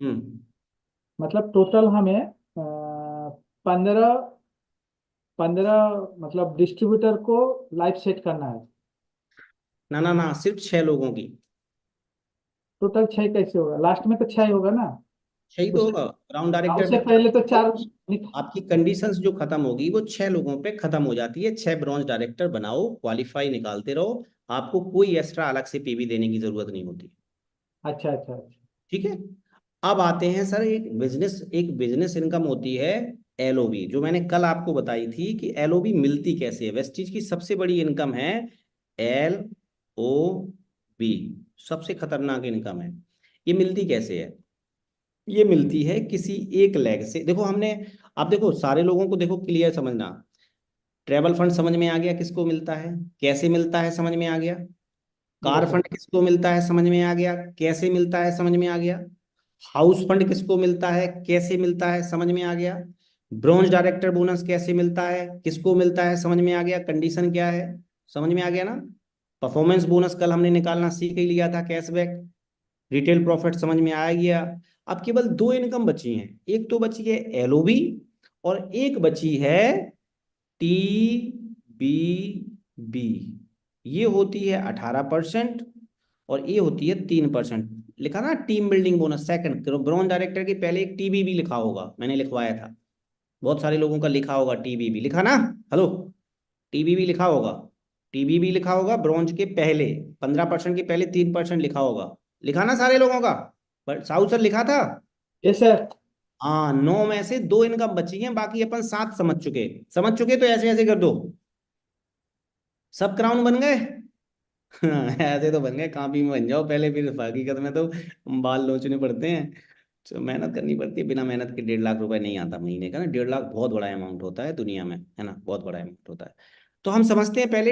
हम्म। मतलब टोटल हमें 15 15 मतलब डिस्ट्रीब्यूटर को लाइव सेट करना है। ना ना ना, सिर्फ 6 लोगों की। टोटल 6 कैसे होगा, लास्ट में तो 6 ही होगा ना। सही तो उससे होगा, क्राउन डायरेक्टर उससे में पहले तो 4। आपकी कंडीशंस जो खत्म होगी वो 6 लोगों पे खत्म हो जाती है। 6 ब्रॉन्ज डायरेक्टर बनाओ, क्वालिफाई निकालते रहो, आपको कोई एक्स्ट्रा अलग से पीवी देने की जरूरत नहीं होती। अच्छा अच्छा अच्छा। ठीक है। अब आते हैं सर, एक बिजनेस इनकम होती है एलओबी, जो मैंने कल आपको बताई थी कि एलओबी मिलती कैसे है। वेस्टीज की सबसे बड़ी इनकम है एल ओ बी, सबसे खतरनाक इनकम है। ये मिलती कैसे है, ये मिलती है किसी एक लेग से। देखो हमने, आप देखो सारे लोगों को देखो, क्लियर समझना। ट्रेवल फंड समझ में आ गया किसको मिलता है, कैसे मिलता है, समझ में आ गया। Car yes sir. फंड किसको मिलता है, समझ में आ गया, कैसे मिलता है, समझ में आ गया। हाउस फंड किसको मिलता है, कैसे मिलता है, समझ में आ गया। ब्रॉन्ज डायरेक्टर बोनस कैसे मिलता है, किसको मिलता है, समझ में आ गया, कंडीशन क्या है, समझ में आ गया ना। परफॉर्मेंस बोनस कल हमने निकालना सीख ही लिया था, कैशबैक। रिटेल प्रॉफिट समझ में आ गया। अब केवल दो इनकम बची हैं, एक तो बची है एलओबी और एक बची है टी बी बी। ये होती है 18% और ये होती है 3%। लिखा ना team building bonus second, bronze director के पहले एक टीबीबी लिखा होगा, मैंने लिखवाया था। बहुत सारे लोगों का लिखा होगा टीबीबी, लिखा ना, हेलो, टीबीबी लिखा होगा। टीबीबी लिखा होगा ब्रॉन्ज के पहले, 15% के पहले 3% लिखा होगा। लिखा ना सारे लोगों का, पर साहू सर लिखा था। Yes sir. हाँ, 9 में से 2 इनकम बची हैं, बाकी अपन 7 समझ चुके तो ऐसे ऐसे कर दो। सब क्राउन बन गए। ऐसे तो बन गए, कापी में बन जाओ पहले, फिर हकीकत में तो बाल नोचने पड़ते हैं। तो मेहनत करनी पड़ती है, बिना मेहनत के 1.5 लाख रुपए नहीं आता महीने का ना। 1.5 लाख बहुत बड़ा अमाउंट होता है दुनिया में, है ना, बहुत बड़ा अमाउंट होता है। तो हम समझते हैं पहले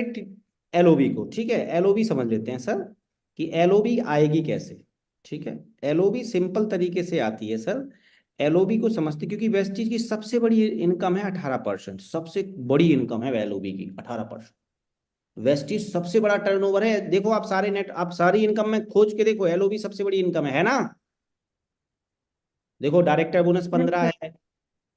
एलओबी को। ठीक है, एलओबी समझ लेते हैं सर कि एलओबी आएगी कैसे। ठीक है, एलओबी सिंपल तरीके से आती है सर। एलओबी को समझते, क्योंकि वेस्टीज की सबसे बड़ी इनकम है 18%, सबसे बड़ी इनकम है एलओबी की 18%। वेस्टीज सबसे बड़ा टर्नओवर है, देखो आप सारे नेट, आप सारी इनकम में खोज के देखो, एलओबी सबसे बड़ी इनकम है ना। देखो डायरेक्टर बोनस 15 है,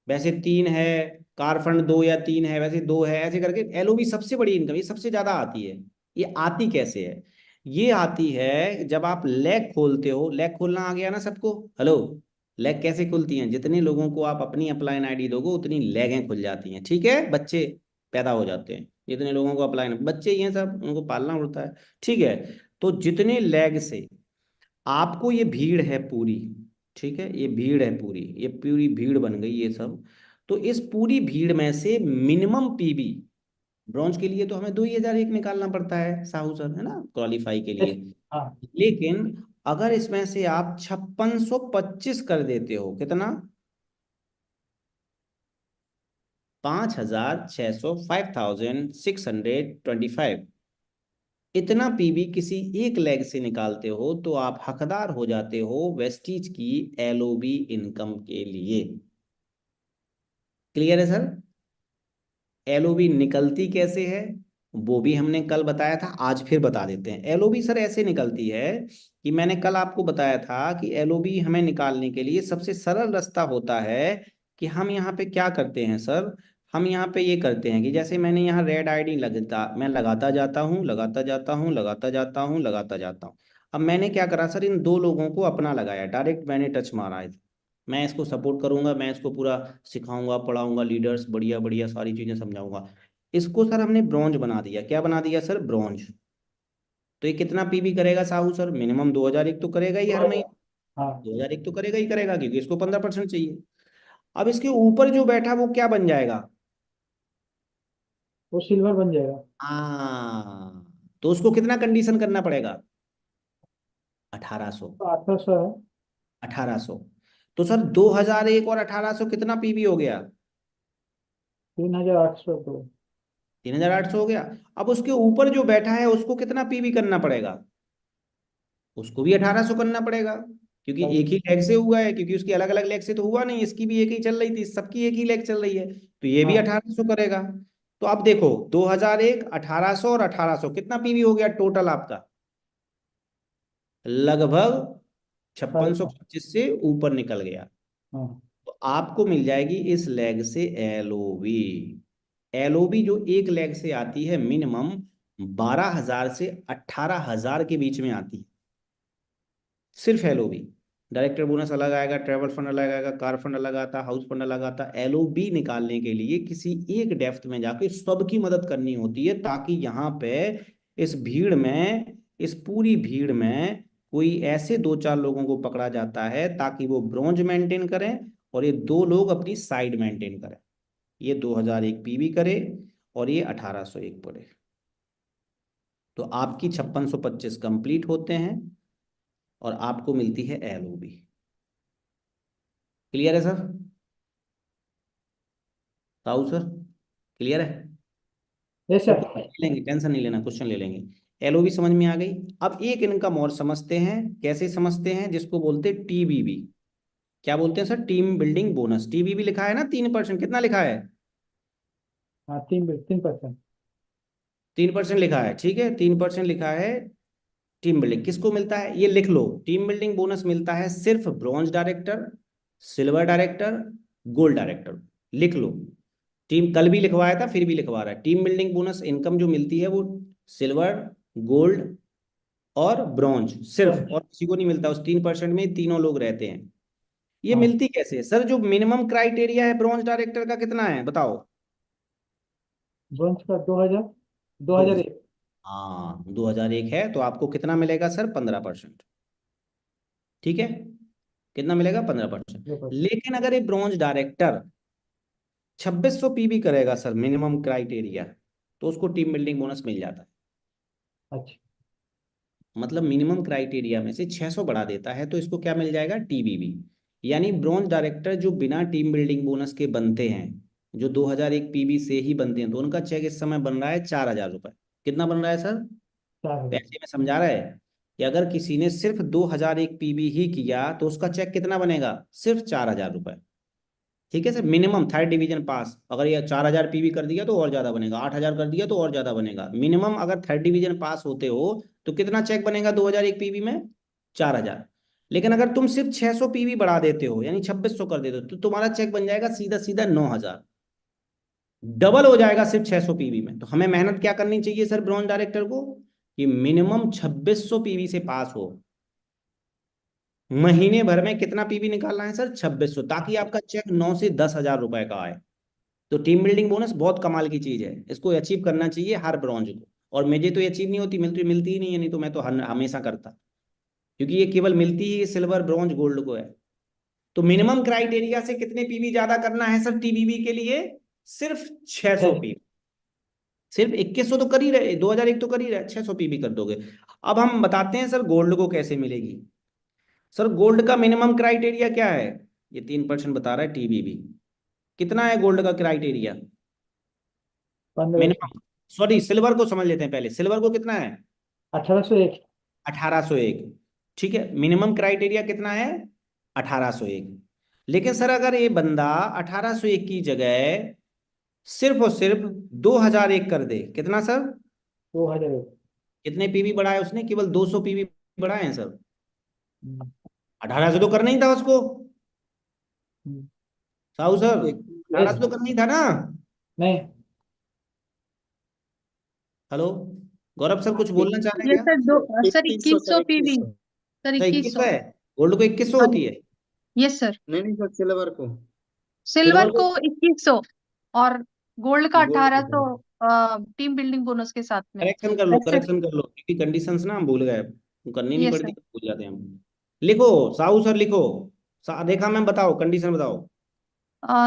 वैसे 3 है, कार फंड 2 या 3 है, वैसे 2 है, ऐसे करके एलओबी सबसे बड़ी इनकम, ये सबसे ज्यादा आती है। ये आती कैसे है, ये आती है जब आप लैग खोलते हो। लैग खोलना आ गया ना सबको, हेलो। लैग कैसे खुलती हैं, जितने लोगों को आप अपनी अपलाइन आईडी दोगे उतनी लैगें खुल जाती हैं। ठीक है, बच्चे पैदा हो जाते हैं, जितने लोगों को अपलाइन, बच्चे ही हैं सब, उनको पालना पड़ता है। ठीक है, तो जितने लैग से आपको ये भीड़ है पूरी, ठीक है, ये भीड़ है पूरी, ये पूरी भीड़ बन गई ये सब। तो इस पूरी भीड़ में से मिनिमम पीबी, ब्रॉन्ज के लिए तो हमें 2001 निकालना पड़ता है साहू सर, है ना, क्वालिफाई के लिए। यस। हाँ। लेकिन अगर इसमें से आप 5625 कर देते हो, कितना, 5600, 5625, इतना पीबी किसी एक लेग से निकालते हो तो आप हकदार हो जाते हो वेस्टीज की एलओबी इनकम के लिए। क्लियर है सर। एलओबी निकलती कैसे है वो भी हमने कल बताया था, आज फिर बता देते हैं। एलओबी सर ऐसे निकलती है कि मैंने कल आपको बताया था कि एलओबी हमें निकालने के लिए सबसे सरल रास्ता होता है कि हम यहाँ पे क्या करते हैं सर, हम यहाँ पे ये करते हैं कि जैसे मैंने यहाँ रेड आईडी लगता, मैं लगाता जाता हूँ, लगाता जाता हूँ, लगाता जाता हूँ, लगाता जाता हूँ। अब मैंने क्या करा सर, इन 2 लोगों को अपना लगाया, डायरेक्ट मैंने टच मारा है। मैं इसको सपोर्ट करूंगा, मैं इसको पूरा सिखाऊंगा, पढ़ाऊंगा, लीडर्स बढ़िया बढ़िया सारी चीजें समझाऊंगा। इसको सर हमने ब्रॉन्ज बना दिया, क्या बना दिया सर, ब्रॉन्ज। तो ये कितना पीबी करेगा साहू सर, मिनिमम 2001 तो करेगा ही हर महीने। हाँ, 2001 तो करेगा ही करेगा, क्योंकि इसको 15% चाहिए। अब इसके ऊपर जो बैठा वो क्या बन जाएगा, वो सिल्वर बन जाएगा। हाँ, तो उसको कितना कंडीशन करना पड़ेगा, 1800। तो 1800 है। 1800, तो सर 2001 और 1800 कितना पीबी हो गया, 3802। 3800 हो गया। अब उसके ऊपर जो बैठा है उसको कितना पीवी करना पड़ेगा? उसको भी 1800 करना पड़ेगा, क्योंकि एक ही लेग से हुआ है, क्योंकि उसकी अलग अलग लेग से तो हुआ नहीं, इसकी भी एक ही चल रही थी, सबकी एक ही लेग चल रही है, तो ये भी हाँ 1800 करेगा। तो अब देखो 2001, 1800 और 1800 कितना पीवी हो गया टोटल आपका? लगभग साढ़े 5625 से ऊपर निकल गया। हाँ तो आपको मिल जाएगी इस लेग से एलओबी। एलओबी जो एक लेग से आती है मिनिमम 12,000 से 18,000 के बीच में आती है, सिर्फ एलओबी। डायरेक्टर बोनस अलग आएगा, ट्रेवल फंड अलग आएगा, कार फंड अलग आता, हाउस फंड अलग आता। एलओबी निकालने के लिए किसी एक डेप्थ में जाके सबकी मदद करनी होती है, ताकि यहाँ पे इस भीड़ में, इस पूरी भीड़ में कोई ऐसे दो चार लोगों को पकड़ा जाता है ताकि वो ब्रॉन्ज मेंटेन करें और ये दो लोग अपनी साइड मेंटेन करें। ये 2001 पीवी करे और ये 1801 पड़े, तो आपकी 5625 कंप्लीट होते हैं और आपको मिलती है एलओबी। क्लियर है सर? ताऊ सर, क्लियर है? ये तो सर। ले लेंगे, टेंशन नहीं लेना, क्वेश्चन ले लेंगे। एलओबी समझ में आ गई। अब एक इनकम और समझते हैं, कैसे समझते हैं, जिसको बोलते हैं टीबीबी। क्या बोलते हैं sir? Team building bonus. TBB लिखा है ना 3%, कितना लिखा है? हाँ 3%। 3% लिखा है, ठीक है, 3% लिखा है। टीम बिल्डिंग किसको मिलता है ये लिख लो। टीम बिल्डिंग बोनस मिलता है सिर्फ bronze director, silver director, gold director. लिख लो। टीम कल भी लिखवाया था, फिर भी लिखवा रहा है। टीम बिल्डिंग बोनस इनकम जो मिलती है वो सिल्वर, गोल्ड और ब्रॉन्ज सिर्फ, और किसी को नहीं मिलता। उस 3% में तीनों लोग रहते हैं। ये हाँ मिलती कैसे है सर? जो मिनिमम क्राइटेरिया है ब्रॉन्ज डायरेक्टर का कितना है बताओ? ब्रॉन्ज का 2000, दो 2001। हाँ 2001 है, तो आपको कितना मिलेगा सर? 15%। ठीक है, कितना मिलेगा? 15%। 2%। लेकिन अगर ये ब्रॉन्ज डायरेक्टर 2600 पीबी करेगा सर, मिनिमम क्राइटेरिया, तो उसको टीम बिल्डिंग बोनस मिल जाता है। अच्छा। मतलब मिनिमम क्राइटेरिया में से 600 बढ़ा देता है, तो इसको क्या मिल जाएगा? टीबीबी। यानी ब्रॉन्ज डायरेक्टर जो बिना टीम बिल्डिंग बोनस के बनते हैं, जो 2001 पीबी से ही बनते हैं, तो उनका चेक इस समय बन रहा है 4,000 रुपये। कितना बन रहा है सर? 4000। पैसे में समझा रहा है कि अगर किसी ने सिर्फ 2001 पीबी ही किया तो उसका चेक कितना बनेगा? सिर्फ 4,000 रुपये। ठीक है sir, minimum third division pass. अगर ये 4,000 पीवी कर दिया तो और ज्यादा बनेगा, 8,000 कर दिया तो और ज्यादा बनेगा। मिनिमम अगर थर्ड डिवीजन पास होते हो तो कितना चेक बनेगा 2001 पीवी में? 4,000। लेकिन अगर तुम सिर्फ 600 पीवी बढ़ा देते हो, यानी 2600 कर देते हो, तो तुम्हारा चेक बन जाएगा सीधा सीधा 9,000। डबल हो जाएगा सिर्फ 600 पीवी में। तो हमें मेहनत क्या करनी चाहिए सर ब्रॉन्ज डायरेक्टर को? कि मिनिमम 2600 पीवी से पास हो। महीने भर में कितना पीवी निकालना है सर? 2600, ताकि आपका चेक 9 से 10,000 रुपए का आए। तो टीम बिल्डिंग बोनस बहुत कमाल की चीज है, इसको अचीव करना चाहिए हर ब्रॉन्ज को। और मुझे तो ये अचीव नहीं होती, मिलती मिलती ही नहीं है, नहीं तो मैं तो हमेशा करता, क्योंकि ये केवल मिलती ही सिल्वर, ब्रॉन्ज, गोल्ड को है। तो मिनिमम क्राइटेरिया से कितने पीवी ज्यादा करना है सर टीबीबी के लिए? सिर्फ 600 पीवी। सिर्फ 2100 तो कर ही रहे, 2001 तो कर ही रहे, 600 पीवी कर दोगे। अब हम बताते हैं सर गोल्ड को कैसे मिलेगी। सर गोल्ड का मिनिमम क्राइटेरिया क्या है? ये 3% बता रहा है टीबीबी। कितना है गोल्ड का क्राइटेरिया 1500। मिनिमम? सॉरी, सिल्वर को समझ लेते हैं पहले। सिल्वर को कितना है? 1801। 1801। ठीक है, मिनिमम क्राइटेरिया कितना है? 1801। लेकिन सर अगर ये बंदा 1801 की जगह सिर्फ और सिर्फ 2001 कर दे, कितना सर? 2001। कितने पीवी बढ़ाए उसने? केवल 200 पीवी बढ़ाए हैं सर। 1800 तो करना ही था उसको, साहू सर, एक 1800 तो करना ही था ना। नहीं। हेलो गौरव सर, कुछ बोलना चाह रहे हैं ये क्या? Sir sir 2100 2100 sir, PV. 2100। Sir अच्छा 2100 2100। है? गोल्ड को 2100 हाँ, होती है? Yes sir. नहीं नहीं सर, सिल्वर को। सिल्वर सिल्वर को? को 2100 और गोल्ड का गोल्ड 1800। को। टीम बिल्डिंग बोनस के साथ में। करेक्शन कर लो, वैसे करेक्शन कर लो, क्योंकि कंडीशंस ना हम भूल गए, वो करनी नहीं यस पड़ती, सर। भूल जाते हैं हम। लिखो साहू सर, लिखो। रेखा मैम बताओ, कंडीशन बताओ।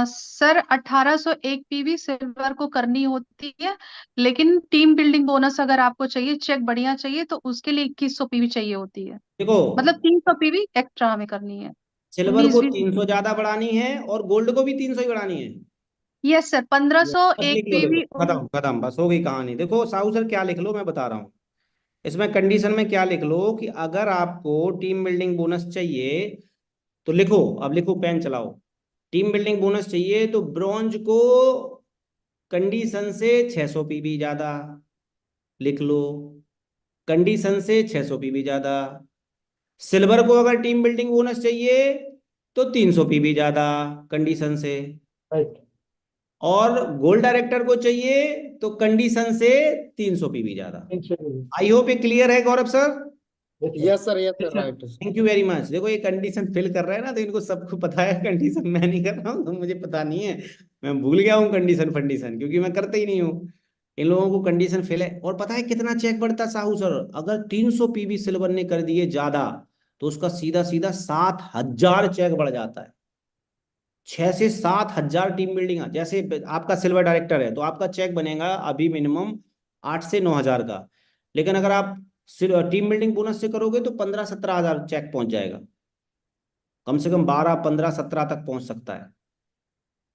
सर 1801 पीवी सिल्वर को करनी होती है, लेकिन टीम बिल्डिंग बोनस अगर आपको चाहिए, चेक बढ़िया चाहिए, तो उसके लिए 2100 पीवी चाहिए होती है। देखो, मतलब 300 पीवी एक्स्ट्रा हमें करनी है। सिल्वर उन्नीस को बीस। 300 ज्यादा बढ़ानी है और गोल्ड को भी 300 ही बढ़ानी है। यस सर, 1501 बस लिख लो, पीवी। देखो खत्म खत्म, बस हो गई कहानी। देखो साहू सर क्या लिख लो, मैं बता रहा हूँ। इसमें कंडीशन में क्या लिख लो कि अगर आपको टीम बिल्डिंग बोनस चाहिए तो लिखो, अब लिखो, पेन चलाओ। टीम बिल्डिंग बोनस चाहिए तो ब्रॉन्ज को कंडीशन से 600 पीवी ज्यादा, लिख लो। कंडीशन से 600 पीवी ज्यादा। सिल्वर को अगर टीम बिल्डिंग बोनस चाहिए तो 300 पीवी ज्यादा, कंडीशन से। राइट। और गोल्ड डायरेक्टर को चाहिए तो कंडीशन से 300 पीवी ज्यादा। आई होप ये क्लियर है Gaurav sir? Yes sir, yes sir, sir. Right. Thank you very much. देखो ये कंडीशन फिल कर रहा है ना, तो इनको सबको पता है। कंडीशन मैं नहीं कर रहा हूँ तो मुझे पता नहीं है, मैं भूल गया हूँ कंडीशन फंडीशन, क्योंकि मैं करता ही नहीं हूँ। इन लोगों को कंडीशन फिल है। और पता है कितना चेक बढ़ता साहू सर? अगर 300 पीवी सिल्वर ने कर दिए ज्यादा तो उसका सीधा सीधा 7,000 चेक बढ़ जाता है। 6 से 7 हजार टीम बिल्डिंग। जैसे आपका सिल्वर डायरेक्टर है तो आपका चेक बनेगा अभी मिनिमम 8 से 9 हजार का। लेकिन अगर आप टीम बिल्डिंग बोनस से करोगे तो 15-17 हजार चेक पहुंच जाएगा। कम से कम 12-15-17 तक पहुंच सकता है।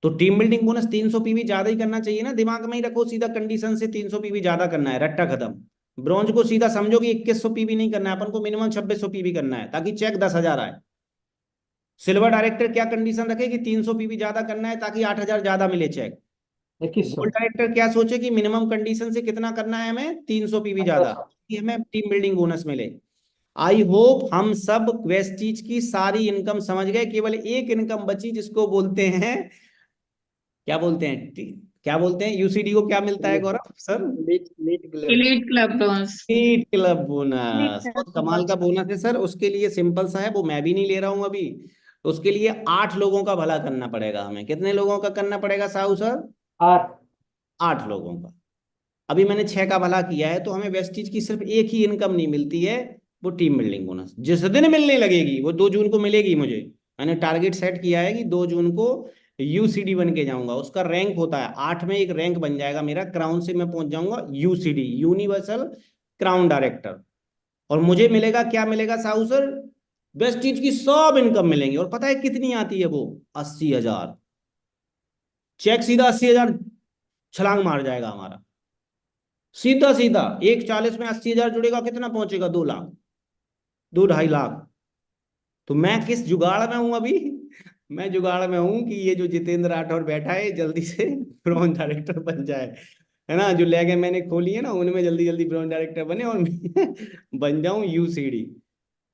तो टीम बिल्डिंग बोनस 300 पीवी ज्यादा ही करना चाहिए ना, दिमाग में ही रखो सीधा, कंडीशन से 300 पीवी ज्यादा करना है, रट्टा खत्म। ब्रॉन्ज को सीधा समझो कि 2100 पीवी नहीं करना है अपन को, मिनिमम 2600 पीवी करना है ताकि चेक 10,000 आए। सिल्वर डायरेक्टर क्या कंडीशन रखे कि 300 पीवी ज्यादा करना है ताकि 8,000 ज्यादा मिले चेक। 2100। गोल्ड डायरेक्टर क्या सोचे कि मिनिमम कंडीशन से कितना करना है हमें, 300 पीवी ज्यादा, कि हमें टीम बिल्डिंग बोनस मिले। आई होप हम सब वेस्टीज की सारी इनकम समझ गए। केवल एक इनकम बची जिसको बोलते हैं, क्या बोलते हैं, क्या बोलते हैं, यूसीडी को क्या मिलता है Gaurav sir? Lead lead club. Elite club bonus. Lead club bonus. बहुत कमाल का बोनस है सर। उसके लिए सिंपल सा है, वो मैं भी नहीं ले रहा हूं अभी। उसके लिए 8 लोगों का भला करना पड़ेगा हमें। कितने लोगों का करना पड़ेगा साहू सर? 8। 8 लोगों का। अभी मैंने 6 का भला किया है, तो हमें वेस्टीज की सिर्फ एक ही इनकम नहीं मिलती है, वो टीम बिल्डिंग बोनस। जिस दिन मिलने लगेगी वो 2 जून को मिलेगी मुझे। मैंने टारगेट सेट किया है कि 2 जून को यूसीडी बन के जाऊंगा। उसका रैंक होता है 8 में, एक रैंक बन जाएगा मेरा, क्राउन से मैं पहुंच जाऊंगा यूसीडी, यूनिवर्सल क्राउन डायरेक्टर। और मुझे मिलेगा, क्या मिलेगा साहू सर? वेस्टीज की सब इनकम मिलेंगे। और पता है कितनी आती है वो? 80,000 चेक, सीधा 80,000 छलांग मार जाएगा हमारा, सीधा सीधा। 140 में 80,000 जुड़ेगा, कितना पहुंचेगा? 2 लाख, 2-2.5 लाख। तो मैं किस जुगाड़ में हूं अभी? मैं जुगाड़ में हूं कि ये जो जितेंद्र राठौर बैठा है जल्दी से ब्रॉन्ज डायरेक्टर बन जाए, है ना। जो लैगे मैंने खोली है ना, उनमें जल्दी जल्दी ब्रॉन्ज डायरेक्टर बने और मैं बन जाऊं यूसीडी।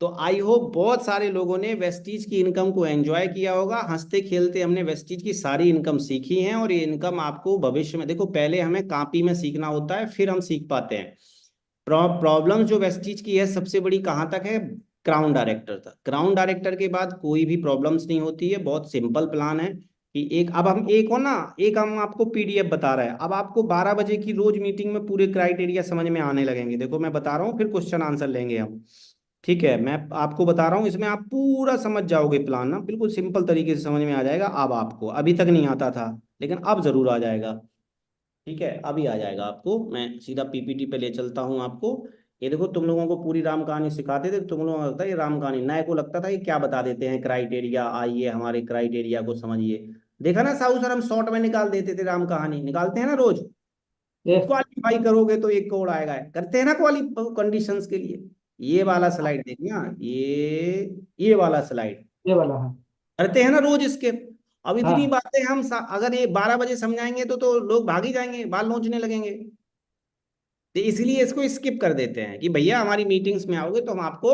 तो आई होप बहुत सारे लोगों ने वेस्टीज की इनकम को एंजॉय किया होगा। हंसते खेलते हमने वेस्टीज की सारी इनकम सीखी है, और ये इनकम आपको भविष्य में, देखो पहले हमें कॉपी में सीखना होता है फिर हम सीख पाते हैं। प्रॉब्लम जो वेस्टीज की है सबसे बड़ी कहाँ तक है? क्राउन डायरेक्टर तक। क्राउन डायरेक्टर के बाद कोई भी प्रॉब्लम्स नहीं होती है। बहुत सिंपल प्लान है कि एक, अब हम एक हो ना, एक हम आपको पीडीएफ बता रहे हैं। अब आपको 12 बजे की रोज मीटिंग में पूरे क्राइटेरिया समझ में आने लगेंगे। देखो मैं बता रहा हूँ, फिर क्वेश्चन आंसर लेंगे हम। ठीक है, मैं आपको बता रहा हूँ, इसमें आप पूरा समझ जाओगे प्लान ना, बिल्कुल सिंपल तरीके से समझ में आ जाएगा। अब आपको, अभी तक नहीं आता था लेकिन अब जरूर आ जाएगा। ठीक है, अभी आ जाएगा आपको। मैं सीधा पीपीटी पे ले चलता हूँ आपको। ये देखो, तुम लोगों को पूरी राम कहानी सिखाते थे, तुम लोगों को लगता है ये राम कहानी, नए को लगता था ये क्या बता देते हैं क्राइटेरिया, आइए हमारे क्राइटेरिया को समझिए। देखा ना साहू सर, हम शॉर्ट में निकाल देते थे राम कहानी, निकालते हैं ना रोज। यस। क्वालिफाई करोगे तो 1 करोड़ आएगा, करते हैं ना क्वाली कंडीशंस के लिए। ये वाला स्लाइड देखना, ये वाला स्लाइड ये वाला है। करते हैं ना रोज इसके। अब इतनी हाँ। बातें हम अगर ये 12 बजे समझाएंगे तो लोग भाग ही जाएंगे, बाल नोचने लगेंगे। तो इसलिए इसको स्किप कर देते हैं कि भैया हमारी मीटिंग्स में आओगे तो हम आपको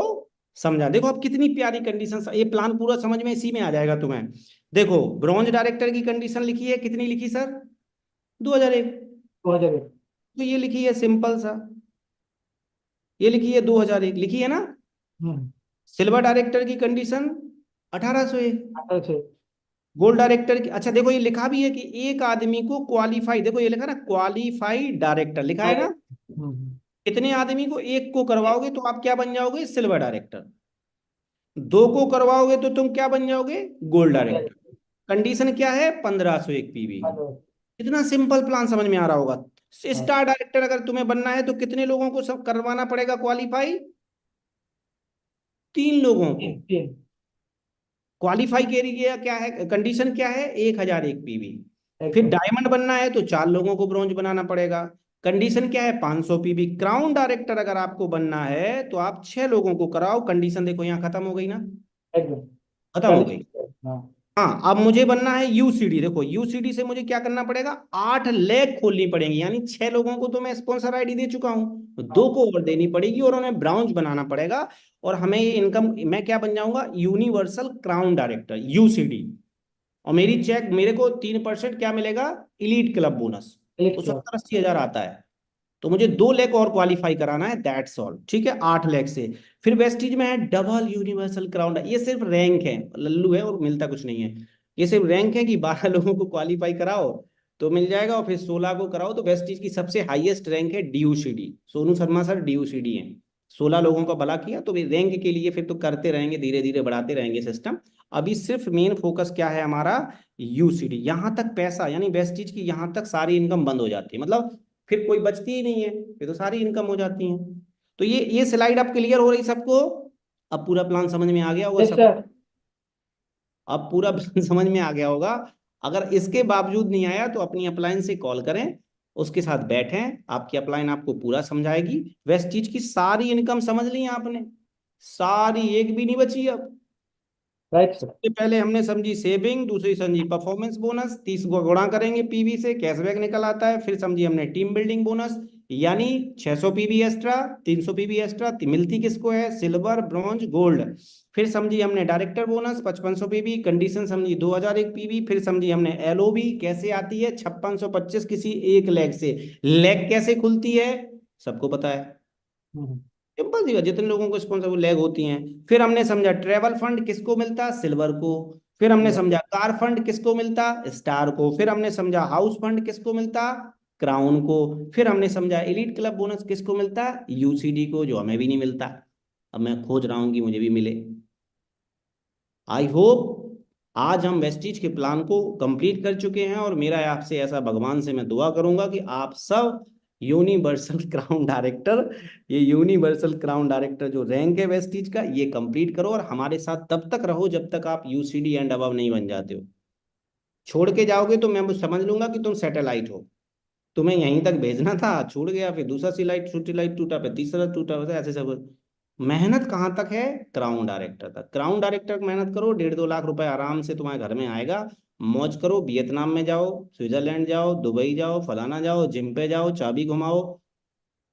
समझा। देखो अब कितनी प्यारी कंडीशन, ये प्लान पूरा समझ में इसी में आ जाएगा तुम्हें। देखो ब्रॉन्ज डायरेक्टर की कंडीशन लिखी है, कितनी लिखी सर? 2001। 2001। तो ये लिखी है सिंपल सा, ये लिखी है 2001, लिखी है ना। हम्म। सिल्वर डायरेक्टर की कंडीशन 1801। 18 से। गोल्ड डायरेक्टर की, अच्छा देखो ये लिखा भी है कि एक आदमी को क्वालिफाई, देखो ये लिखा ना क्वालिफाइड डायरेक्टर, लिखा है ना। हम्म। कितने आदमी को? एक को करवाओगे तो आप क्या बन जाओगे? Silver director. 2 को करवाओगे तो तुम क्या बन जाओगे? Gold director. कंडीशन क्या है? 1501 पीवी। इतना सिंपल प्लान समझ में आ रहा होगा। स्टार डायरेक्टर अगर तुम्हें बनना है तो कितने लोगों को सब करवाना पड़ेगा क्वालिफाई? 3 लोगों को। 3। क्वालिफाई के लिए क्या है, कंडीशन क्या है? 1001 पीवी। फिर एकदम डायमंड बनना है तो 4 लोगों को ब्रॉन्ज बनाना पड़ेगा। कंडीशन क्या है? 500 पीबी। क्राउन डायरेक्टर अगर आपको बनना है तो आप 6 लोगों को कराओ। कंडीशन देखो यहाँ खत्म हो गई ना, एकदम खत्म हो गई। हाँ हाँ, अब मुझे बनना है यूसीडी। देखो यूसीडी से मुझे क्या करना पड़ेगा? 8 लेग खोलनी पड़ेगी, यानी 6 लोगों को तो मैं स्पॉन्सर आईडी दे चुका हूँ, तो 2 को और देनी पड़ेगी और उन्हें ब्राउन्ज बनाना पड़ेगा। और हमें ये इनकम, मैं क्या बन जाऊंगा? Universal crown director, UCD. और मेरी चेक, मेरे को 3% क्या मिलेगा? Elite club bonus. क्लिक तो किया 70-80 हजार आता है। तो मुझे 2 लाख और क्वालिफाई कराना है, दैट्स ऑल। ठीक है, 8 लाख से। फिर वेस्टीज में है डबल यूनिवर्सल क्राउन। ये सिर्फ रैंक है, लल्लू है और मिलता कुछ नहीं है। ये सिर्फ रैंक है कि 12 लोगों को क्वालिफाई कराओ तो मिल जाएगा, और फिर 16 को कराओ तो वेस्टीज की सबसे हाईएस्ट रैंक है डीयूसीडी। सोनू शर्मा सर डीयूसीडी है। 16 लोगों का भला किया तो रैंक के लिए फिर तो करते रहेंगे, धीरे धीरे बढ़ाते रहेंगे सिस्टम। अभी सिर्फ मेन फोकस क्या है हमारा? यूसीडी। यहां तक पैसा, यानी वेस्टीज की यहां तक सारी इनकम बंद हो जाती है, मतलब फिर कोई बचती ही नहीं है, फिर तो सारी इनकम हो जाती है। तो ये स्लाइड अब क्लियर हो रही सबको? अब पूरा प्लान समझ में आ गया होगा यस सब? सर अब पूरा प्लान समझ में आ गया होगा। अगर इसके बावजूद नहीं आया तो अपनी अपलाइन से कॉल करें, उसके साथ बैठें, आपकी अपलाइन आपको पूरा समझाएगी। वेस्टीज की सारी इनकम समझ ली आपने, सारी, एक भी नहीं बची अब। राइट सर सबसे पहले हमने समझी सेविंग, दूसरी समझी परफॉर्मेंस बोनस, 30 को गुणा करेंगे पीवी से, कैशबैक निकल आता है। फिर समझी हमने टीम बिल्डिंग बोनस, यानी 600 पीवी एक्स्ट्रा, 300 पीवी एक्स्ट्रा मिलती किसको है? Silver, bronze, gold. फिर समझी हमने डायरेक्टर बोनस 5500 पीवी, कंडीशन समझी 2001 पीवी। फिर समझी हमने एलओबी कैसे आती है? 5625 किसी एक लेग से। लेग कैसे खुलती है? सबको पता है, हम्म, सिंपल सी बात, जितने लोगों को स्पॉन्सर वो लैग होती हैं। फिर हमने समझा ट्रेवल फंड किसको मिलता? सिल्वर को। फिर हमने हम्म, समझा कार फंड किसको मिलता? स्टार को। फिर हमने समझा हाउस फंड किसको मिलता? क्राउन को। फिर हमने समझा एलीट क्लब बोनस किसको मिलता? यूसीडी को, जो हमें भी नहीं मिलता। अब मैं खोज रहा हूं कि मुझे भी मिले। आई होप आज हम वेस्टीज के प्लान को कंप्लीट कर चुके हैं, और मेरा आपसे ऐसा भगवान से मैं दुआ करूंगा कि आप सब यूनिवर्सल क्राउन डायरेक्टर, ये यूनिवर्सल क्राउन डायरेक्टर जो रैंक है वेस्टीज का, ये कंप्लीट करो। और हमारे साथ तब तक रहो जब तक आप यूसीडी एंड अबव नहीं बन जाते हो। छोड़ के जाओगे तो मैं समझ लूंगा कि तुम सैटेलाइट हो, तुम्हें यहीं तक भेजना था, छूट गया, फिर दूसरा सिलाइट टूटा, फिर तीसरा टूटा, वैसे ऐसे सब। मेहनत कहाँ तक है? क्राउन डायरेक्टर तक। क्राउन डायरेक्टर मेहनत करो, 1.5-2 लाख रुपए आराम से तुम्हारे घर में आएगा। मौज करो, वियतनाम में जाओ, स्विट्जरलैंड जाओ, दुबई जाओ, फलाना जाओ, जिम पे जाओ, चाबी घुमाओ,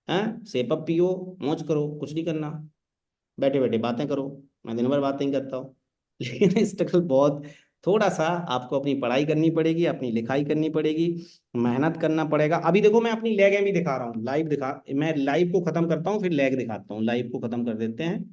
हैं, सेपअप पियो, मौज करो, कुछ नहीं करना, बैठे बैठे बातें करो। मैं दिन भर बातें ही करता हूँ लेकिन स्ट्रगल बहुत, थोड़ा सा आपको अपनी पढ़ाई करनी पड़ेगी, अपनी लिखाई करनी पड़ेगी, मेहनत करना पड़ेगा। अभी देखो मैं अपनी लैग भी दिखा रहा हूँ, लाइव दिखा, मैं लाइव को खत्म करता हूँ फिर लैग दिखाता हूँ। लाइव को खत्म कर देते हैं।